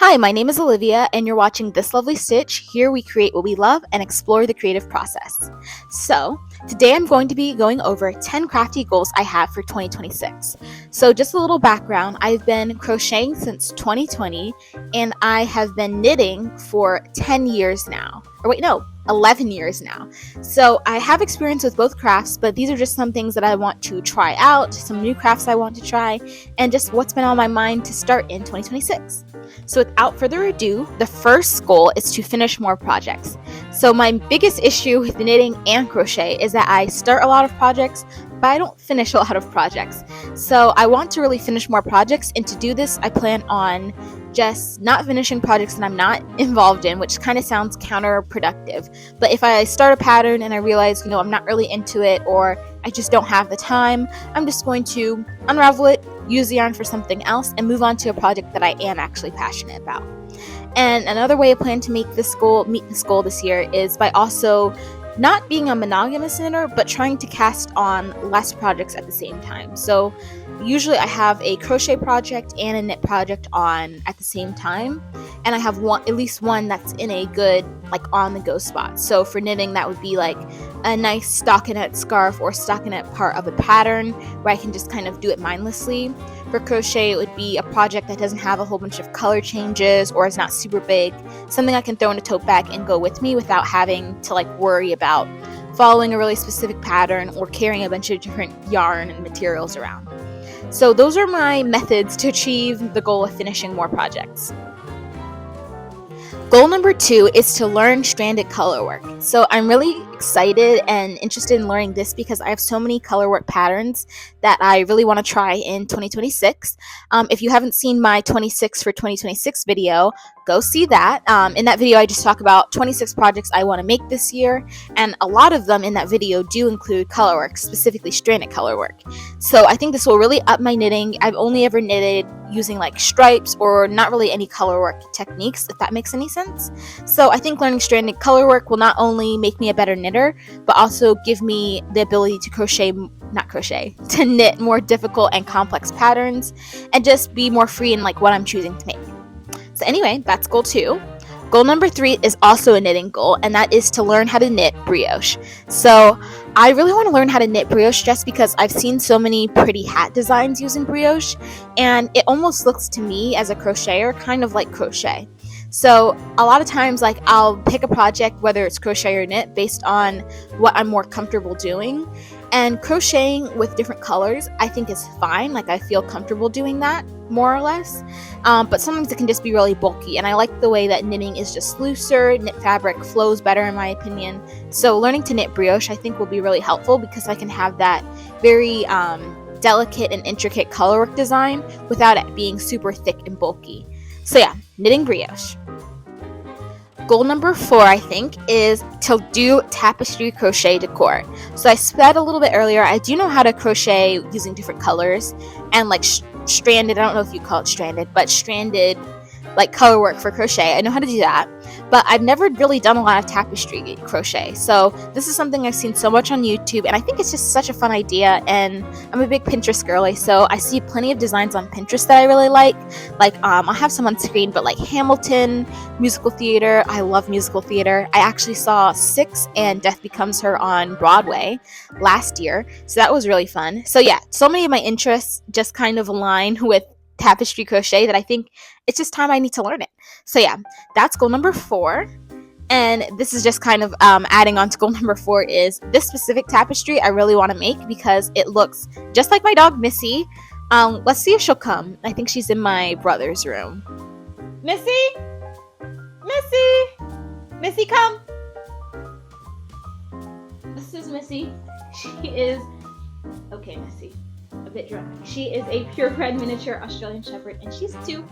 Hi, my name is Olivia, and you're watching This Lovely Stitch. Here we create what we love and explore the creative process. So, today I'm going to be going over 10 crafty goals I have for 2026. So, just a little background, I've been crocheting since 2020, and I have been knitting for 10 years now. 11 years now. So I have experience with both crafts, but these are just some things that I want to try out, some new crafts I want to try, and just what's been on my mind to start in 2026. So without further ado, the first goal is to finish more projects. So my biggest issue with knitting and crochet is that I start a lot of projects, but I don't finish a lot of projects. So I want to really finish more projects, and to do this, I plan on just not finishing projects that I'm not involved in, which kind of sounds counterproductive. But if I start a pattern and I realize, I'm not really into it, or I just don't have the time, I'm just going to unravel it, use the yarn for something else, and move on to a project that I am actually passionate about. And another way I plan to meet this goal this year is by also not being a monogamous knitter, but trying to cast on less projects at the same time. So usually I have a crochet project and a knit project on at the same time, and I have at least one that's in a good on the go spot. So for knitting, that would be like a nice stockinette scarf or stockinette part of a pattern where I can just kind of do it mindlessly. For crochet, it would be a project that doesn't have a whole bunch of color changes or is not super big, something I can throw in a tote bag and go with me without having to worry about following a really specific pattern or carrying a bunch of different yarn and materials around. So those are my methods to achieve the goal of finishing more projects. Goal number 2 is to learn stranded colorwork. So I'm really excited and interested in learning this because I have so many colorwork patterns that I really want to try in 2026. If you haven't seen my 26 for 2026 video, go see that. In that video, I just talk about 26 projects I want to make this year, and a lot of them in that video do include colorwork, specifically stranded colorwork. So I think this will really up my knitting. I've only ever knitted using stripes or not really any colorwork techniques, if that makes any sense. So I think learning stranded colorwork will not only make me a better knitter, but also give me the ability to knit more difficult and complex patterns and just be more free in what I'm choosing to make. So anyway, that's goal 2. Goal number 3 is also a knitting goal, and that is to learn how to knit brioche. So I really want to learn how to knit brioche just because I've seen so many pretty hat designs using brioche, and it almost looks to me as a crocheter kind of like crochet. So a lot of times I'll pick a project, whether it's crochet or knit, based on what I'm more comfortable doing. And crocheting with different colors I think is fine. I feel comfortable doing that more or less. But sometimes it can just be really bulky, and I like the way that knitting is just looser. Knit fabric flows better in my opinion. So learning to knit brioche I think will be really helpful because I can have that very delicate and intricate colorwork design without it being super thick and bulky. So yeah, knitting brioche. Goal number 4, I think, is to do tapestry crochet decor. So I said a little bit earlier, I do know how to crochet using different colors and stranded, I don't know if you call it stranded, but stranded colorwork for crochet. I know how to do that, but I've never really done a lot of tapestry crochet. So this is something I've seen so much on YouTube, and I think it's just such a fun idea, and I'm a big Pinterest girly, so I see plenty of designs on Pinterest that I really like. I'll have some on screen, but Hamilton, musical theater. I love musical theater. I actually saw Six and Death Becomes Her on Broadway last year, so that was really fun. So yeah, so many of my interests just kind of align with tapestry crochet that I think it's just time I need to learn it. So yeah, that's goal number 4. And this is just kind of adding on to goal number 4 is this specific tapestry I really want to make because it looks just like my dog Missy. Let's see if she'll come. I think she's in my brother's room. Missy, come. This is Missy. She is okay, Missy. A bit drunk. She is a purebred miniature Australian Shepherd, and she's 2.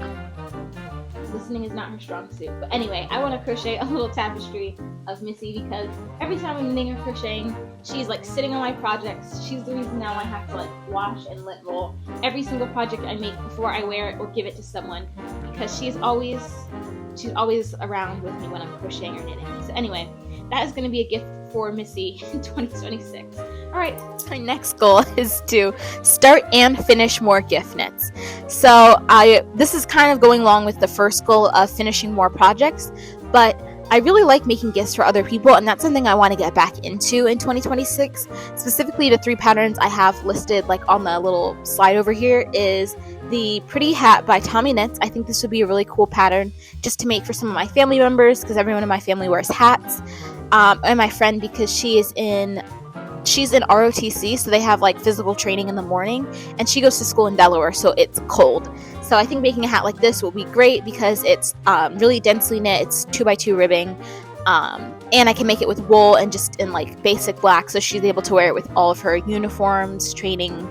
Listening is not her strong suit. But anyway, I want to crochet a little tapestry of Missy because every time I'm knitting or crocheting, she's sitting on my projects. She's the reason now I have to wash and let roll every single project I make before I wear it or give it to someone, because she's always around with me when I'm crocheting or knitting. So anyway, that is going to be a gift for Missy in 2026. All right, my next goal is to start and finish more gift knits. So this is kind of going along with the first goal of finishing more projects, but I really like making gifts for other people, and that's something I want to get back into in 2026. Specifically, the 3 patterns I have listed like on the little slide over here is the Pretty Hat by Tommy Knits. I think this would be a really cool pattern just to make for some of my family members, because everyone in my family wears hats, and my friend, because she's in ROTC, so they have like physical training in the morning, and she goes to school in Delaware, so it's cold. So I think making a hat like this will be great because it's really densely knit. It's 2x2 ribbing, and I can make it with wool and just in like basic black, so she's able to wear it with all of her uniforms, training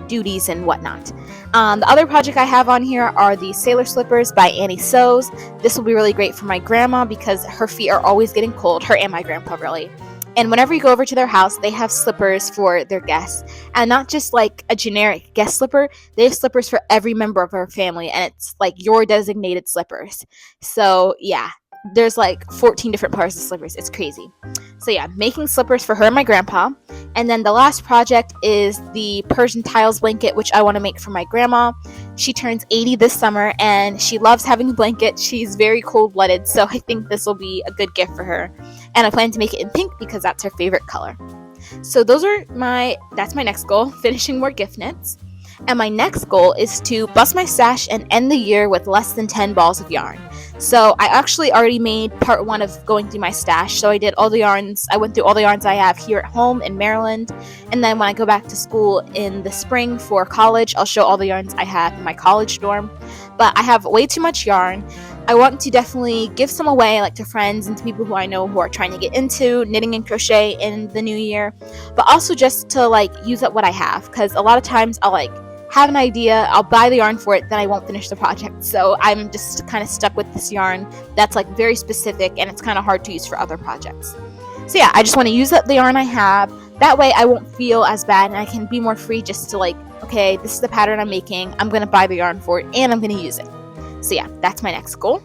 duties, and whatnot. The other project I have on here are the Sailor Slippers by Annie Sews. This will be really great for my grandma because her feet are always getting cold, her and my grandpa really. And whenever you go over to their house, they have slippers for their guests. And not just like a generic guest slipper, they have slippers for every member of our family. And it's like your designated slippers. So yeah, there's like 14 different pairs of slippers. It's crazy. So yeah, making slippers for her and my grandpa. And then the last project is the Persian tiles blanket, which I want to make for my grandma. She turns 80 this summer and she loves having a blanket. She's very cold-blooded, so I think this will be a good gift for her. And I plan to make it in pink because that's her favorite color. So that's my next goal, finishing more gift knits. And my next goal is to bust my stash and end the year with less than 10 balls of yarn. So I actually already made part 1 of going through my stash. So I went through all the yarns I have here at home in Maryland. And then when I go back to school in the spring for college, I'll show all the yarns I have in my college dorm. But I have way too much yarn. I want to definitely give some away, like to friends and to people who I know who are trying to get into knitting and crochet in the new year. But also just to like use up what I have, because a lot of times I'll like have an idea, I'll buy the yarn for it, then I won't finish the project. So I'm just kind of stuck with this yarn that's like very specific and it's kind of hard to use for other projects. So yeah, I just want to use up the yarn I have. That way I won't feel as bad and I can be more free just to like, okay, this is the pattern I'm making, I'm going to buy the yarn for it and I'm going to use it. So yeah, that's my next goal.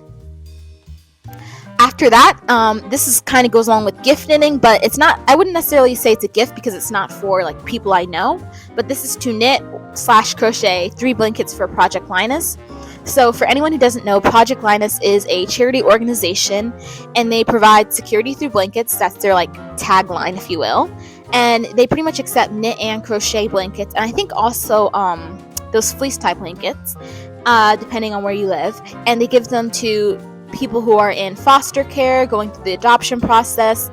After that, this is kind of goes along with gift knitting, but it's not, I wouldn't necessarily say it's a gift because it's not for like people I know, but this is to knit/crochet 3 blankets for Project Linus. So for anyone who doesn't know, Project Linus is a charity organization and they provide security through blankets. That's their like tagline, if you will. And they pretty much accept knit and crochet blankets, and I think also those fleece type blankets, depending on where you live, and they give them to people who are in foster care, going through the adoption process.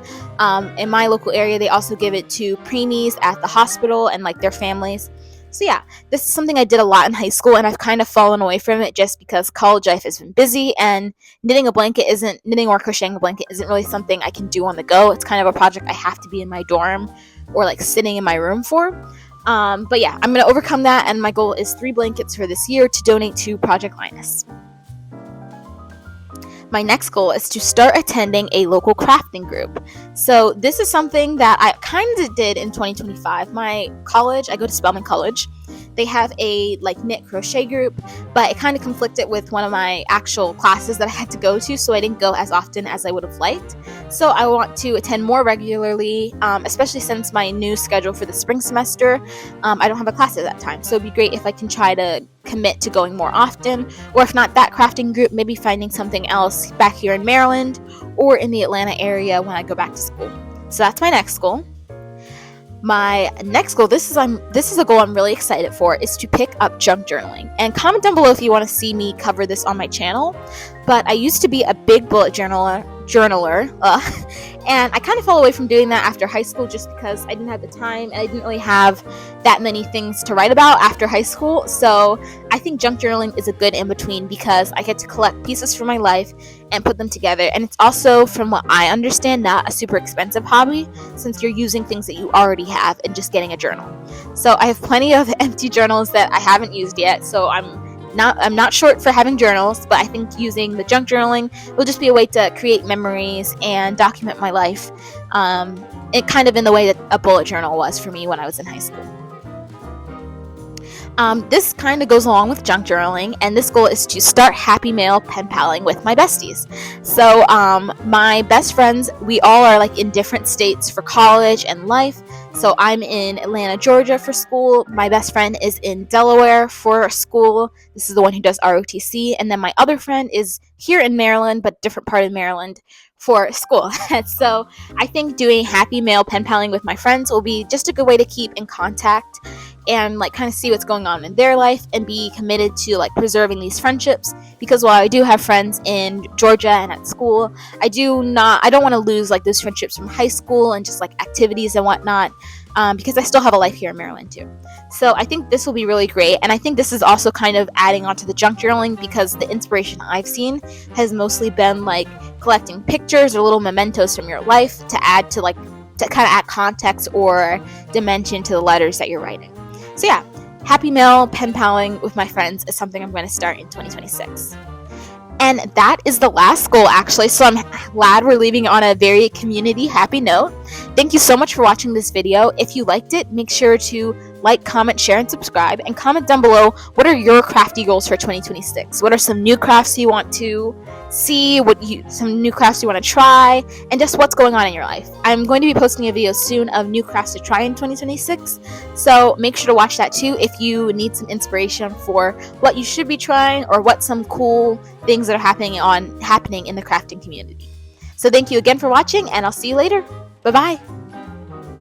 In my local area, they also give it to preemies at the hospital and like their families. So yeah, this is something I did a lot in high school, and I've kind of fallen away from it just because college life has been busy, and knitting or crocheting a blanket isn't really something I can do on the go. It's kind of a project I have to be in my dorm or like sitting in my room for. But yeah, I'm going to overcome that, and my goal is 3 blankets for this year to donate to Project Linus. My next goal is to start attending a local crafting group. So this is something that I kind of did in 2025. My college, I go to Spelman College. They have a like knit crochet group, but it kind of conflicted with one of my actual classes that I had to go to, so I didn't go as often as I would have liked. So I want to attend more regularly, especially since my new schedule for the spring semester, I don't have a class at that time. So it'd be great if I can try to commit to going more often, or if not that crafting group, maybe finding something else back here in Maryland or in the Atlanta area when I go back to school. So that's my next goal. My next goal, this is a goal I'm really excited for, is to pick up junk journaling. And comment down below if you want to see me cover this on my channel. But I used to be a big bullet journaler, and I kind of fell away from doing that after high school just because I didn't have the time and I didn't really have that many things to write about after high school. So I think junk journaling is a good in-between because I get to collect pieces from my life and put them together. And it's also, from what I understand, not a super expensive hobby since you're using things that you already have and just getting a journal. So I have plenty of empty journals that I haven't used yet, so I'm not short for having journals, but I think using the junk journaling will just be a way to create memories and document my life, it kind of in the way that a bullet journal was for me when I was in high school. This kind of goes along with junk journaling, and this goal is to start happy mail pen paling with my besties. So, my best friends, we all are like in different states for college and life. So, I'm in Atlanta, Georgia for school. My best friend is in Delaware for school. This is the one who does ROTC. And then my other friend is here in Maryland, but different part of Maryland for school. So, I think doing happy mail pen paling with my friends will be just a good way to keep in contact and like kind of see what's going on in their life and be committed to like preserving these friendships, because while I do have friends in Georgia and at school, I don't want to lose like those friendships from high school and just like activities and whatnot, because I still have a life here in Maryland too. So I think this will be really great, and I think this is also kind of adding on to the junk journaling, because the inspiration I've seen has mostly been like collecting pictures or little mementos from your life to add to kind of add context or dimension to the letters that you're writing. So yeah, happy mail pen paling with my friends is something I'm going to start in 2026. And that is the last goal, actually, so I'm glad we're leaving on a very community happy note. Thank you so much for watching this video. If you liked it, make sure to like, comment, share, and subscribe, and comment down below what are your crafty goals for 2026. What are some new crafts you want to see, some new crafts you want to try, and just what's going on in your life. I'm going to be posting a video soon of new crafts to try in 2026, so make sure to watch that too if you need some inspiration for what you should be trying or what some cool things that are happening in the crafting community. So thank you again for watching, and I'll see you later. Bye bye.